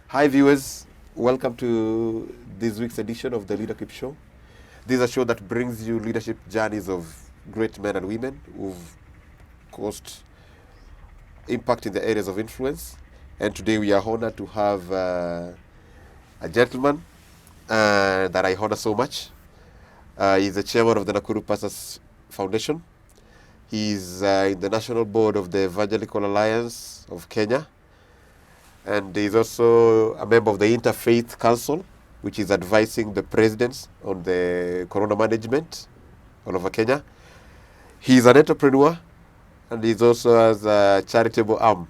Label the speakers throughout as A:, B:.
A: Hi viewers, welcome to this week's edition of the Leadership Show. This is a show that brings you leadership journeys of great men and women who've caused impact in the areas of influence. And today we are honored to have a gentleman that I honor so much. He's the chairman of the Nakuru Pastors Foundation. He's in the National Board of the Evangelical Alliance of Kenya. And he's also a member of the Interfaith Council, which is advising the presidents on the corona management all over Kenya. He's an entrepreneur, and he also has a charitable arm.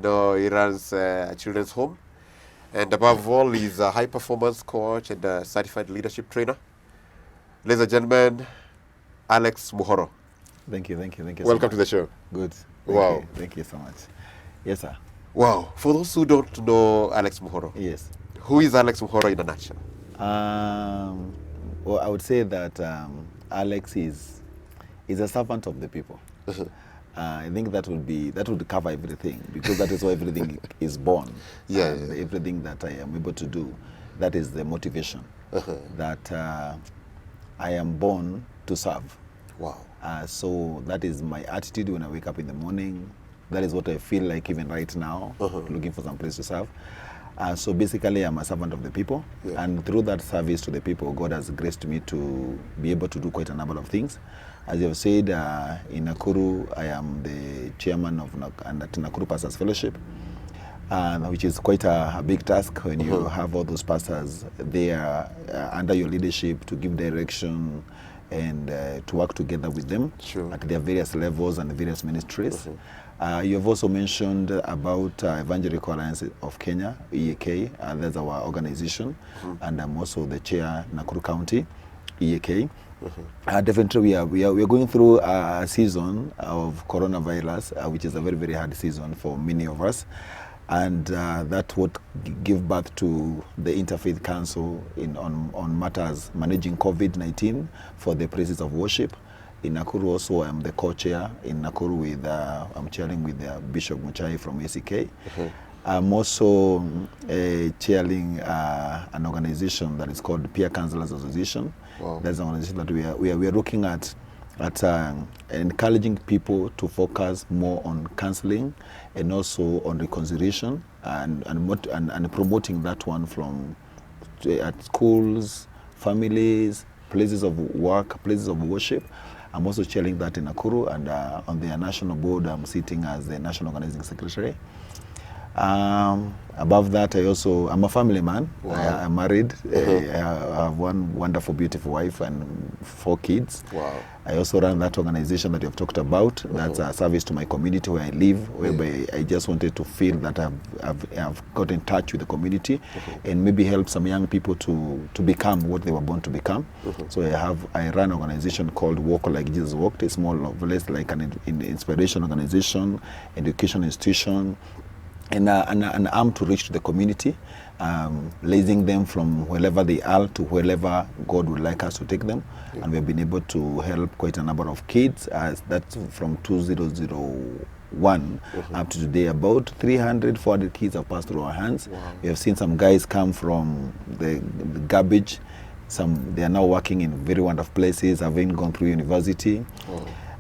A: He runs a children's home. And above all, he's a high-performance coach and a certified leadership trainer. Ladies and gentlemen, Alex Muhoro.
B: Thank you.
A: Welcome to the show.
B: Good.
A: Wow.
B: Thank you so much. Yes, sir.
A: Wow. For those who don't know Alex Muhoro,
B: Yes.
A: who is Alex Muhoro in a nutshell?
B: Well, I would say that Alex is a servant of the people. I think that would cover everything, because that is why everything is born. Everything that I am able to do, that is the motivation. That I am born to serve.
A: Wow.
B: So that is my attitude when I wake up in the morning. That is what I feel like even right now, looking for some place to serve. So basically, I'm a servant of the people.
A: Yeah.
B: And through that service to the people, God has graced me to be able to do quite a number of things. As you have said, in Nakuru, I am the chairman of Nakuru Pastors Fellowship, which is quite a big task when you have all those pastors there under your leadership to give direction and to work together with them at their various levels and various ministries. You have also mentioned about Evangelical Alliance of Kenya, EAK. That's our organization, and I'm also the chair, Nakuru County, EAK. Definitely, we are going through a season of coronavirus, which is a very, very hard season for many of us. And that would give birth to the Interfaith Council on matters managing COVID-19 for the places of worship. In Nakuru also, I'm the co-chair in Nakuru I'm chairing with Bishop Muchai from ACK. I'm also chairing an organization that is called Peer Counselors Association.
A: Wow.
B: That's an organization that we are looking at encouraging people to focus more on counseling and also on reconciliation and promoting that one at schools, families, places of work, places of worship. I'm also chairing that in Nakuru, and on the national board, I'm sitting as the national organizing secretary. Above that, I'm a family man.
A: Wow.
B: I'm married. I have one wonderful, beautiful wife and 4 kids.
A: Wow.
B: I also run that organization that you have talked about. That's a service to my community where I live, whereby I just wanted to feel that I've got in touch with the community and maybe help some young people to become what they were born to become. So I run an organization called Walk Like Jesus Walked. It's more or less like an inspiration organization, education institution, and an arm to reach to the community, raising them from wherever they are to wherever God would like us to take them. And we've been able to help quite a number of kids. That's from 2001 up to today. About 300, 400 kids have passed through our hands. Wow. We have seen some guys come from the garbage. They are now working in very wonderful places, having gone through university.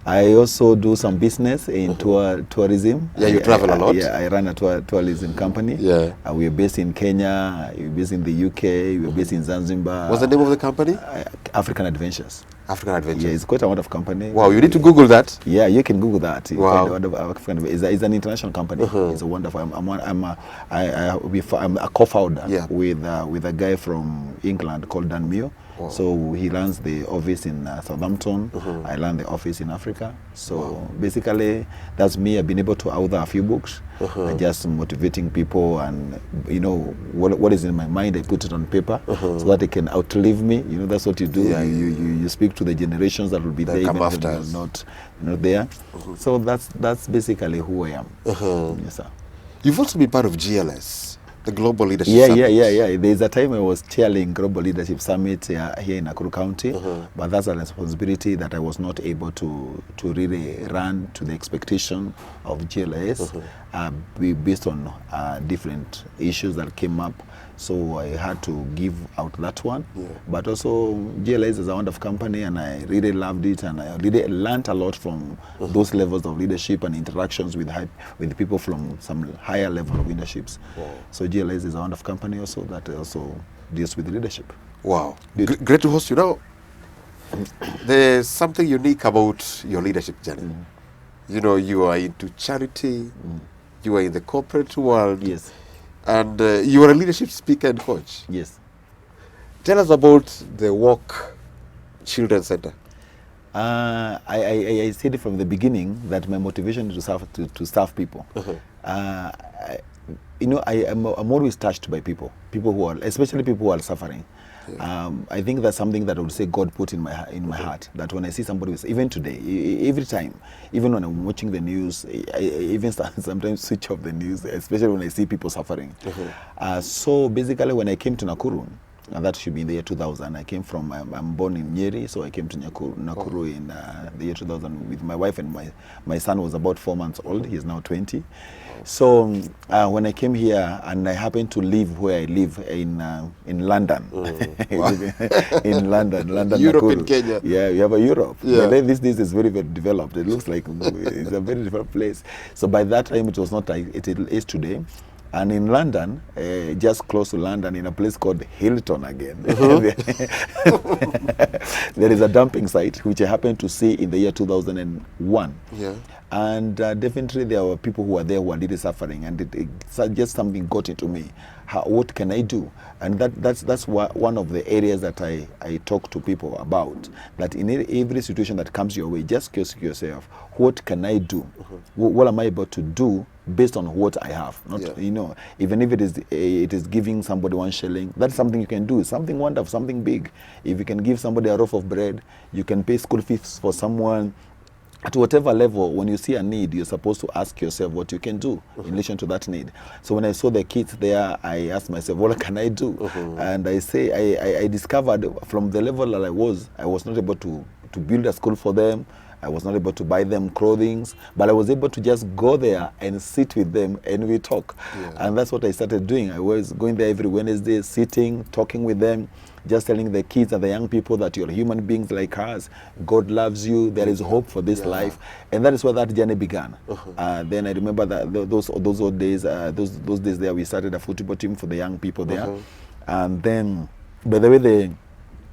B: I also do some business in tourism.
A: Yeah, you travel a lot.
B: Yeah, I run a tourism company.
A: Yeah.
B: We are based in Kenya, we're based in the UK, we're based in Zanzibar.
A: What's the name of the company?
B: African Adventures.
A: African Adventures.
B: Yeah, it's quite a wonderful company.
A: Wow, you need to Google that.
B: Yeah, you can Google that.
A: Wow.
B: It's an international company. It's a wonderful. I'm a co-founder with a guy from England called Dan Mio. Wow. So he runs the office in Southampton. I run the office in Africa. So basically, that's me. I've been able to author a few books, just motivating people, and what is in my mind, I put it on paper so that they can outlive me. That's what you do.
A: Yeah,
B: you speak to the generations that will be there, even if they're not there. So that's basically who I am. Yes, sir.
A: You've also been part of GLS, The Global Leadership
B: Yeah,
A: Summit.
B: yeah. There's a time I was chairing Global Leadership Summit here in Nakuru County, but that's a responsibility that I was not able to really run to the expectation of GLS based on different issues that came up. So I had to give out that one.
A: Yeah.
B: But also GLS is a wonderful company, and I really loved it, and I really learned a lot from those levels of leadership and interactions with people from some higher level of leaderships.
A: Wow.
B: So GLS is a wonderful company also that also deals with leadership.
A: Wow. Great to host you. Now, there's something unique about your leadership journey. You know, you are into charity, you are in the corporate world.
B: Yes.
A: And you are a leadership speaker and coach.
B: Yes.
A: Tell us about the Walk Children's Center.
B: I said from the beginning that my motivation is to serve people. I'm always touched by people who are, especially people who are suffering. Yeah. I think that's something that I would say God put in my heart. That when I see somebody, even today, every time, even when I'm watching the news, I even sometimes switch off the news, especially when I see people suffering. So basically, when I came to Nakuru, and that should be in the year 2000. I came from, I'm born in Nyeri, so I came to Nakuru in the year 2000 with my wife, and my son was about 4 months old. He's now 20. So when I came here, and I happened to live where I live in London, in London,
A: Europe,
B: Nakuru.
A: in Kenya.
B: Yeah, we have a Europe.
A: Yeah.
B: But this is very, very developed. It looks like it's a very developed place. So by that time, it was not like it is today. And in London, just close to London, in a place called Hilton again, there is a dumping site, which I happened to see in the year 2001. Yeah. And definitely there were people who were there who were really suffering, and just something got into me. What can I do? And that's one of the areas that I talk to people about, that in every situation that comes your way, just ask yourself, what can I do? What am I able to do based on what I have? Not, even if it is giving somebody 1 shilling, that's something you can do, something wonderful, something big. If you can give somebody a loaf of bread, you can pay school fees for someone. At whatever level, when you see a need, you're supposed to ask yourself what you can do in relation to that need. So when I saw the kids there, I asked myself, what can I do? And I discovered from the level that I was not able to build a school for them. I was not able to buy them clothing, but I was able to just go there and sit with them and we talk. Yeah. And that's what I started doing. I was going there every Wednesday, sitting, talking with them, just telling the kids and the young people that you're human beings like us. God loves you. There is hope for this life. And that is where that journey began. Then I remember that those old days, those days there, we started a football team for the young people there. And then, by the way,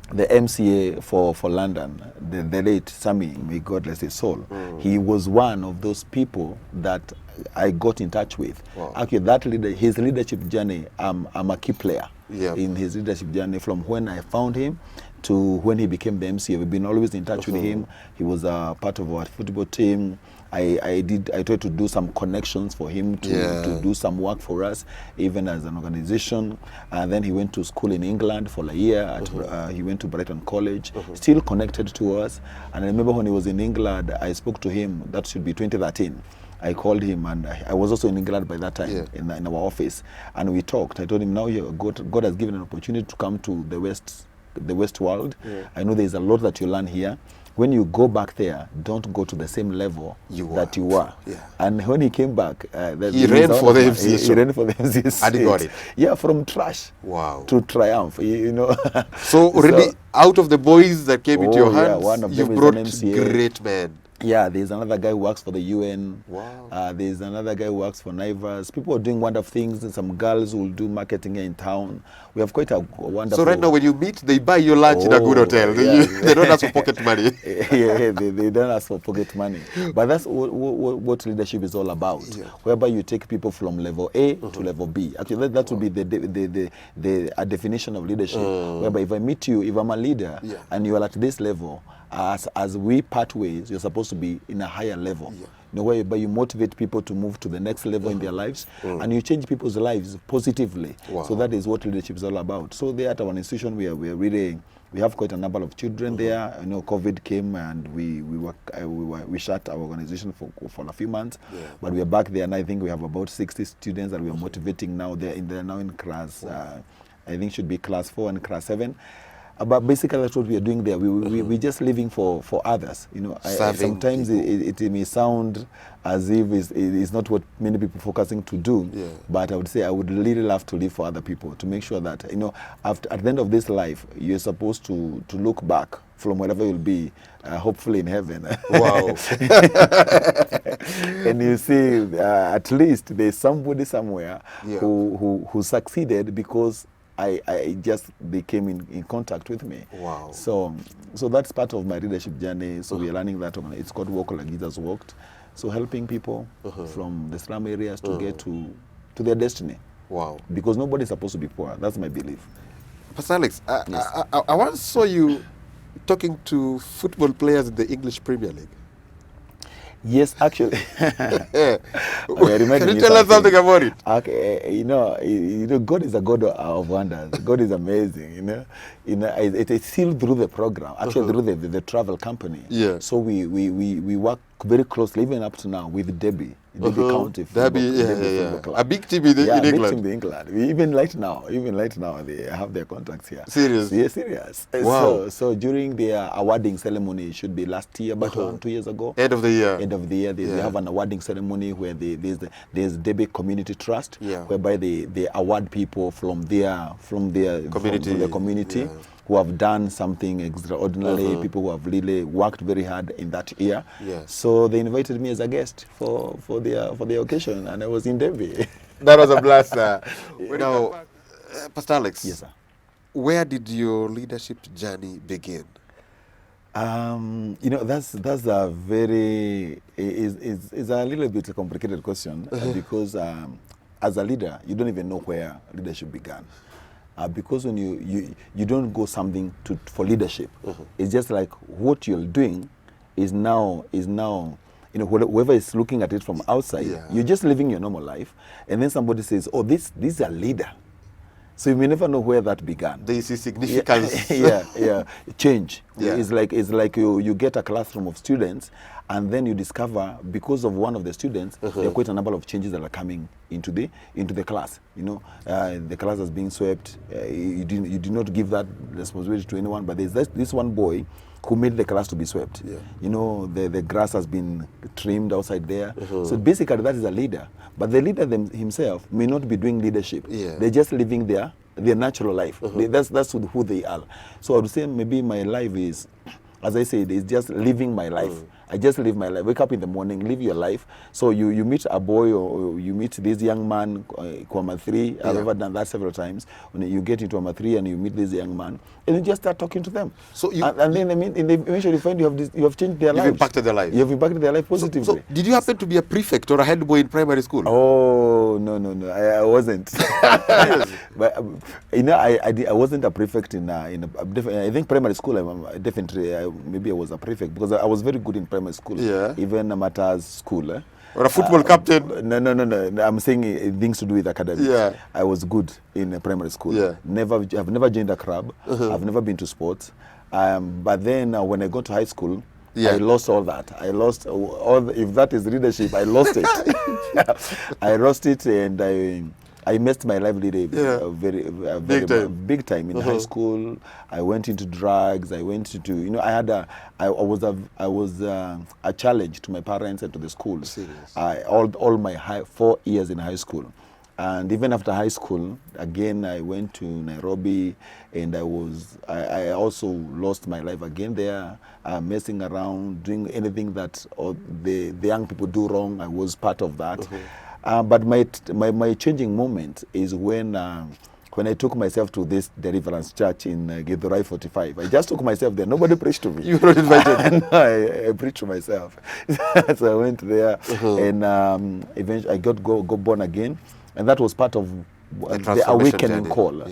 B: the MCA for London, the late Sammy, may God rest his soul, he was one of those people that I got in touch with. Wow. Actually, his leadership journey, I'm a key player in his leadership journey from when I found him to when he became the MCA. We've been always in touch with him. He was a part of our football team. I tried to do some connections for him to do some work for us, even as an organization. And then he went to school in England for a year. He went to Brighton College, still connected to us. And I remember when he was in England, I spoke to him, that should be 2013. I called him, and I was also in England by that time in our office. And we talked. I told him, now God has given an opportunity to come to the West world. I know there's a lot that you learn here. When you go back there, don't go to the same level that you were. And when he came back, he ran for the MCA. He ran for the MCA. And he got it. Yeah, from trash to triumph.
A: So already out of the boys that came into your hands,
B: one of them
A: you brought
B: is an MCA.
A: Great men.
B: Yeah, there's another guy who works for the UN. Wow. There's another guy who works for NIVAS. People are doing wonderful things, and some girls will do marketing here in town. We have quite a wonderful...
A: So right now when you meet, they buy your lunch in a good hotel. They don't ask for pocket money.
B: They don't ask for pocket money. But that's what leadership is all about, whereby you take people from level A to level B. Actually, that would be the definition of leadership, whereby if I meet you, if I'm a leader, and you are at this level, as we part ways, you're supposed to be in a higher level. Whereby you motivate people to move to the next level in their lives, and you change people's lives positively. So that is what leadership is all about. So there at our institution, we are really We have quite a number of children there. You know, COVID came and we shut our organization for a few months, but we are back there, and I think we have about 60 students that we are motivating now. They're now in class. I think should be class 4 and class 7. But basically, that's what we are doing there. We're just living for others. You know, sometimes it may sound as if it's not what many people are focusing to do.
A: Yeah.
B: But I would say I would really love to live for other people, to make sure that, you know, at the end of this life, you're supposed to look back from wherever you'll be, hopefully in heaven.
A: Wow.
B: And you see, at least there's somebody somewhere who succeeded because they came in contact with me.
A: Wow.
B: So that's part of my leadership journey. So we are learning that. It's called Walk Like Jesus Walked. So helping people from the slum areas to get to their destiny.
A: Wow.
B: Because nobody's supposed to be poor. That's my belief.
A: Pastor Alex,
B: Yes.
A: I once saw you talking to football players in the English Premier League.
B: Yes, actually.
A: Can
B: Can
A: you tell us something about it?
B: Okay, you know, God is a God of wonders. God is amazing. You know, it's still through the program, actually through the travel company.
A: Yeah.
B: So we work very closely, even up to now, with Debbie County.
A: Football Club. A big team in England.
B: Big team in England. Even right now, they have their contracts here.
A: Serious?
B: Yeah, serious.
A: Wow.
B: So during their awarding ceremony, it should be last year, but 2 years ago.
A: End of the year.
B: End of the year, they have an awarding ceremony where there's Debbie Community Trust, whereby they award people from their community who have done something extraordinary, people who have really worked very hard in that year. So they invited me as a guest for the occasion, and I was in Debbie.
A: That was a blast. Now, Pastor Alex,
B: Yes, sir.
A: where did your leadership journey begin?
B: You know, that's a very is a little bit a complicated question because as a leader, you don't even know where leadership began. Because when you don't go something for leadership, it's just like what you're doing is now you know, whoever is looking at it from outside, you're just living your normal life, and then somebody says, "Oh, this is a leader." So you may never know where that began.
A: There is a significance.
B: Change.
A: Yeah.
B: It's like you get a classroom of students, and then you discover because of one of the students, there are quite a number of changes that are coming into the class. You know, the class is being swept. You did not give that responsibility to anyone, but there's this one boy who made the class to be swept. You know, the grass has been trimmed outside there. So basically that is a leader. But the leader himself may not be doing leadership. They're just living their natural life. That's who they are. So I would say maybe my life is, as I said, is just living my life. I just live my life. Wake up in the morning, live your life. So you meet a boy or you meet this young man, Kwama 3. I've ever done that several times. When you get into Kwama 3 and you meet this young man, and you just start talking to them. So and then eventually you find you have changed their lives.
A: You've impacted their life.
B: You have impacted their life positively.
A: So did you happen to be a prefect or a head boy in primary school?
B: Oh no, I wasn't. But you know, I wasn't a prefect in I think primary school. Maybe I was a prefect because I was very good in primary school. Even Mata's school.
A: Or a football captain?
B: No. I'm saying things to do with academics. I was good in primary school. I've never joined a club. I've never been to sports. But then when I got to high school, I lost all that. I lost all. If that is leadership, I lost it. I lost it, and I messed my life really big time in high school. I went into drugs. I went into, you know, I was a challenge to my parents and to the school. All my 4 years in high school. And even after high school, again, I went to Nairobi, and I also lost my life again there, messing around, doing anything that the young people do wrong. I was part of that. But my changing moment is when I took myself to this deliverance church in Githurai 45. I just took myself there. Nobody preached to me.
A: You were not invited?
B: No, I preached to myself. So I went there, and eventually I got born again. And that was part of the awakening call.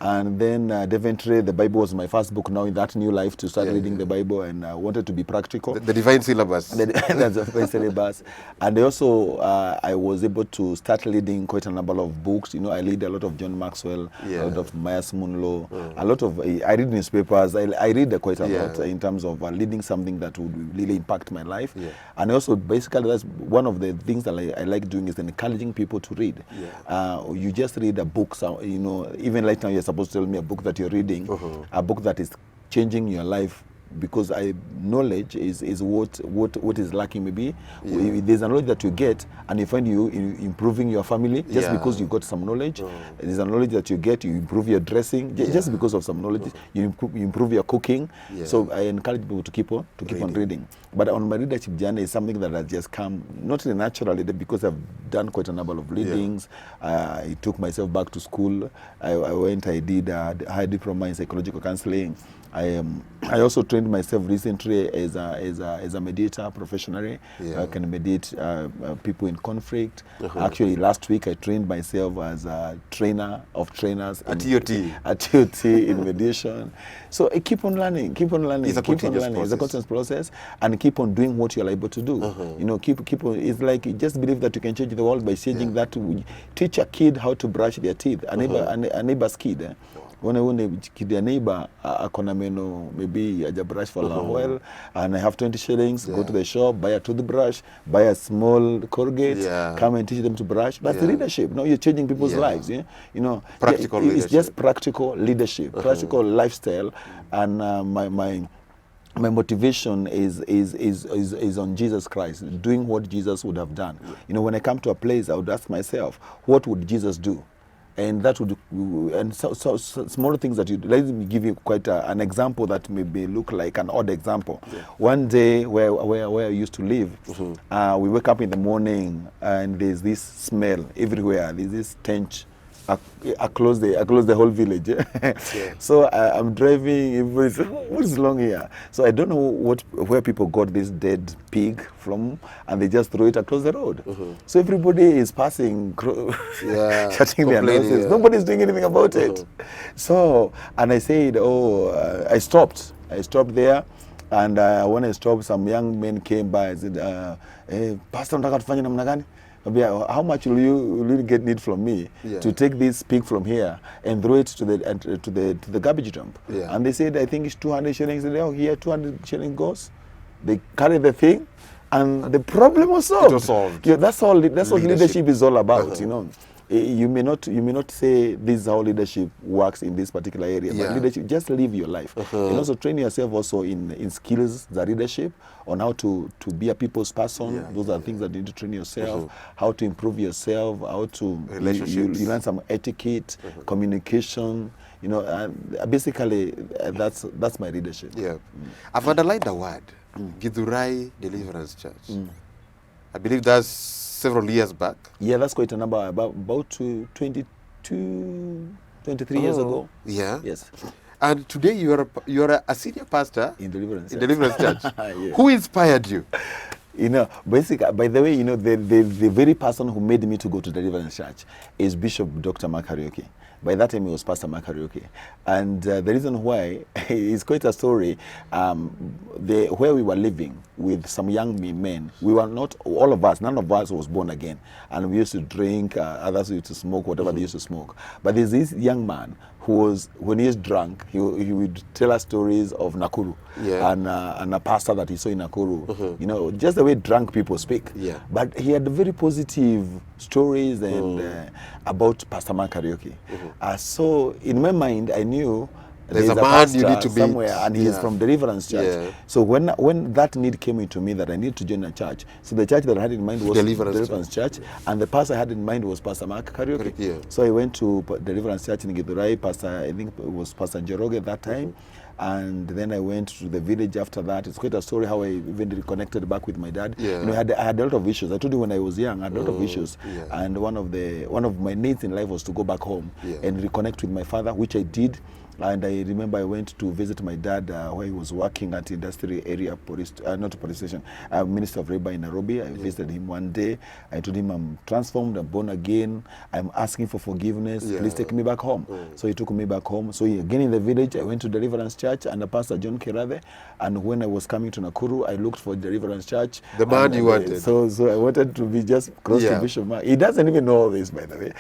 B: And then Deventry, the Bible was my first book now in that new life to start reading the Bible, and I wanted to be practical.
A: The divine syllabus.
B: That's the divine syllabus. And also I was able to start reading quite a number of books. You know, I read a lot of John Maxwell, a lot of Myers Munlo, a lot of, I read newspapers. I read quite a lot in terms of reading something that would really impact my life. And also, basically, that's one of the things that I like doing is encouraging people to read. You just read a book, so, you know, even right now you're supposed to tell me a book that you're reading, a book that is changing your life, because knowledge is what is lacking. Maybe there's a knowledge that you get and you find you improving your family just because you got some knowledge. There's a knowledge that you get, you improve your dressing just because of some knowledge. You improve your cooking. So I encourage people to keep on reading. But on my leadership journey is something that has just come not really naturally, because I've done quite a number of readings. I took myself back to school. I did a high diploma in psychological counseling. I also trained myself recently as a mediator professionally. I can mediate people in conflict. Actually, last week I trained myself as a trainer of trainers at TOT in mediation. So I keep on learning. It's a continuous process, and keep on doing what you're able to do. You know, keep on. It's like you just believe that you can change the world by changing that. Teach a kid how to brush their teeth. A neighbor's kid. When a neighbor akona meno, maybe I just brush for a while, and I have 20 shillings, go to the shop, buy a toothbrush, buy a small Colgate, come and teach them to brush. That's leadership. No, you're changing people's lives. You know,
A: practical leadership.
B: It's just practical leadership, practical lifestyle, and my motivation is on Jesus Christ, doing what Jesus would have done. You know, when I come to a place, I would ask myself, what would Jesus do? And that would, and so small things that you, let me give you quite an example that may look like an odd example. One day where I used to live, we wake up in the morning and there's this smell everywhere. There's this stench across the whole village. So I'm driving, what is wrong here? So I don't know where people got this dead pig from, and they just throw it across the road. So everybody is passing, shutting their noses. Nobody's doing anything about it. So, and I said, I stopped there. And when I stopped, some young men came by and said, hey, Pastor, how much will you need from me to take this pig from here and throw it to the garbage dump? And they said, I think it's 200 shillings. They said, here 200 shillings goes. They carry the thing, and the problem was solved. It was solved. That's all. That's what leadership is all about. You know, you may not say this is how leadership works in this particular area, but leadership, just live your life. And also train yourself also in skills, the leadership, on how to be a people's person. Those are things that you need to train yourself, how to improve yourself, how to relationships. You learn some etiquette, communication. You know, basically that's my leadership.
A: I've underlined the word Githurai Deliverance Church. I believe that's several years back.
B: That's quite a number, about 23 years ago. Yes.
A: And today you are a senior pastor
B: in Deliverance
A: Church. Who inspired you?
B: You know, basically, by the way, you know, the very person who made me to go to Deliverance Church is Bishop Dr. Makarioki. By that time, he was Pastor Makarioki. And the reason why is quite a story. Where we were living with some young men, we were not, all of us, none of us was born again. And we used to drink, others used to smoke, whatever they used to smoke. But there's this young man who was, when he is drunk, he would tell us stories of Nakuru and a pastor that he saw in Nakuru. You know, just the way drunk people speak. But he had very positive stories and about Pastor Makarioki. So in my mind, I knew there's a man you need to be somewhere, and he is from Deliverance Church. So when that need came into me that I need to join a church, so the church that I had in mind was Deliverance Church, and the pastor I had in mind was Pastor Mark Karaoke. So I went to Deliverance Church in Githurai. I think it was Pastor Njoroge at that time, And then I went to the village after that. It's quite a story how I even reconnected back with my dad.
A: Yeah.
B: You know, I had a lot of issues. I told you when I was young, I had a lot of issues.
A: Yeah.
B: And one of my needs in life was to go back home and reconnect with my father, which I did. And I remember I went to visit my dad where he was working at industrial area police, not police station, Minister of Labor in Nairobi. I visited him one day. I told him I'm transformed, I'm born again. I'm asking for forgiveness. Please take me back home. So he took me back home. So again in the village, I went to Deliverance Church under Pastor John Kirathe. And when I was coming to Nakuru, I looked for Deliverance Church.
A: The man you wanted.
B: So I wanted to be just close to Bishop Mark. He doesn't even know all this, by the way.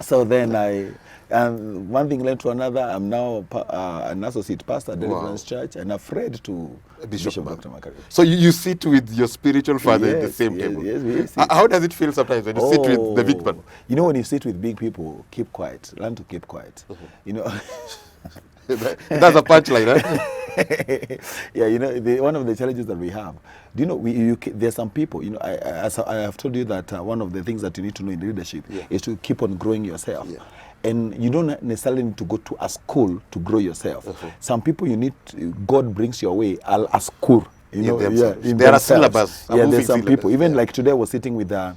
B: So then and one thing led to another. I'm now an associate pastor at Deliverance Church and a friend to Bishop Dr. Makari.
A: So you sit with your spiritual father at the same table?
B: Yes, we sit.
A: How does it feel sometimes when you sit with the big man?
B: You know, when you sit with big people, keep quiet. Learn to keep quiet. You know.
A: That's a punchline, huh?
B: Yeah, you know, one of the challenges that we have, do you know, there's some people, you know, as I have told you that one of the things that you need to know in leadership is to keep on growing yourself. Yeah. And you don't necessarily need to go to a school to grow yourself. Some people God brings your way a school. You know,
A: there are syllabus.
B: Yeah, there's some people. Even like today, I was sitting with a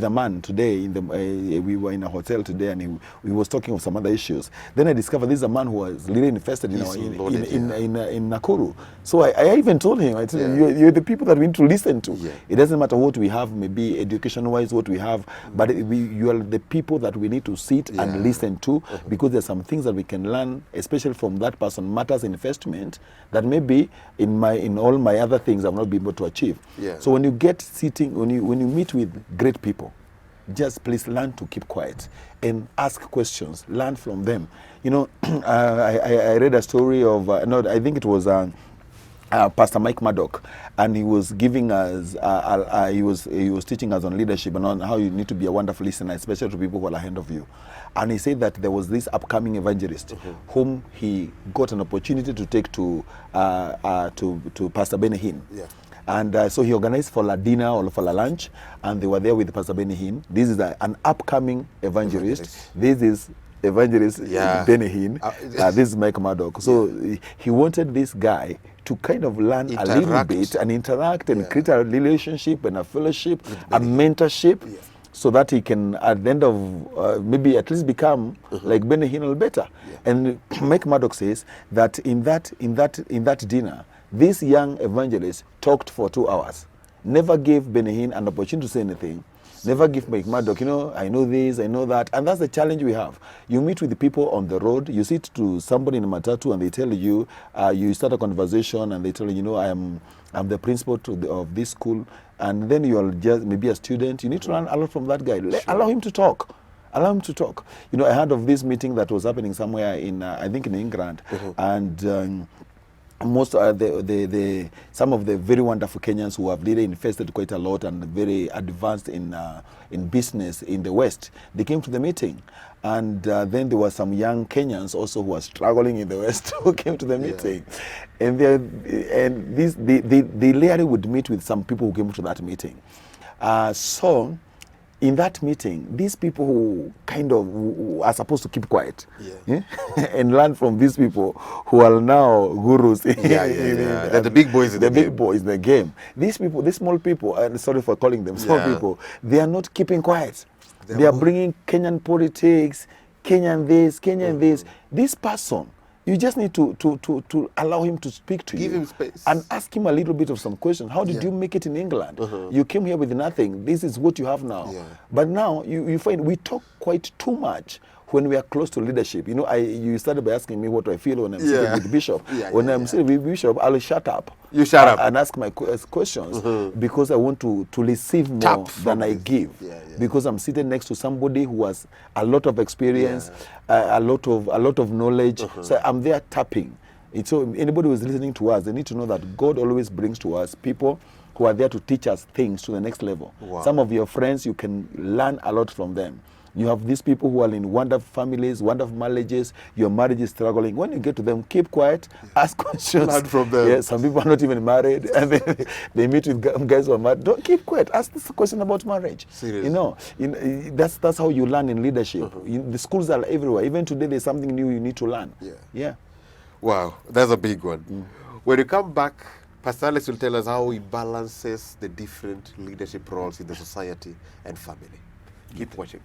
B: man today. We were in a hotel today, and we was talking of some other issues. Then I discovered this is a man who was really invested in Nakuru. So I even told him, I said, you're the people that we need to listen to. Yeah. It doesn't matter what we have, maybe education-wise, what we have, but you are the people that we need to sit and listen to, because there's some things that we can learn, especially from that person, matters investment that maybe in all my other things I've not been able to achieve. Yeah. So when you when you meet with great people, just please learn to keep quiet and ask questions, learn from them. You know, I read a story of, I think it was Pastor Mike Murdoch, and he was giving us, he was teaching us on leadership and on how you need to be a wonderful listener, especially to people who are ahead of you. And he said that there was this upcoming evangelist whom he got an opportunity to take to Pastor Benny Hinn. Yeah. And so he organized for a dinner or for a lunch, and they were there with Pastor Benny Hinn. This is an upcoming evangelist. This is evangelist Benny Hinn. This is Mike Murdoch. So he wanted this guy to kind of learn a little bit and interact and create a relationship and a fellowship, a mentorship, so that he can, at the end of maybe at least become like Benny Hinn or better. Yeah. And Mike Murdoch says that in that dinner, this young evangelist talked for 2 hours, never gave Benny Hinn an opportunity to say anything. Never give Mike Murdoch, you know, I know this, I know that. And that's the challenge we have. You meet with the people on the road, you sit to somebody in a matatu and they tell you, you start a conversation and they tell you, you know, I'm the principal of this school. And then you are just maybe a student. You need to learn a lot from that guy. Allow him to talk. Allow him to talk. You know, I heard of this meeting that was happening somewhere in, I think in England. And most some of the very wonderful Kenyans who have really invested quite a lot and very advanced in business in the West, they came to the meeting, and then there were some young Kenyans also who were struggling in the West who came to the meeting, and they literally would meet with some people who came to that meeting. So in that meeting, these people who kind of are supposed to keep quiet and learn from these people who are now gurus.
A: They're the big boys in the game.
B: big boys in the game. These people, these small people, and sorry for calling them small people, they are not keeping quiet. They are bringing Kenyan politics, Kenyan this, Kenyan this. This person, you just need to allow him to speak to you.
A: Give him space.
B: And ask him a little bit of some questions. How did you make it in England? You came here with nothing. This is what you have now. But now you find we talk quite too much when we are close to leadership. You know, you started by asking me what I feel when I'm sitting with Bishop. When I'm sitting with Bishop, I'll shut up.
A: You shut up.
B: And ask my questions because I want to receive more than I give. Because I'm sitting next to somebody who has a lot of experience, a lot of knowledge. So I'm there tapping. And so anybody who is listening to us, they need to know that God always brings to us people who are there to teach us things to the next level. Some of your friends, you can learn a lot from them. You have these people who are in wonderful families, wonderful marriages. Your marriage is struggling. When you get to them, keep quiet, ask questions.
A: Learn from them.
B: Yeah, some people are not even married, and they meet with guys who are married. Don't keep quiet. Ask this question about marriage.
A: Seriously.
B: You know, that's how you learn in leadership. The schools are everywhere. Even today, there's something new you need to learn. Yeah.
A: Wow, that's a big one. When you come back, Pastor Alex will tell us how he balances the different leadership roles in the society and family. Keep watching.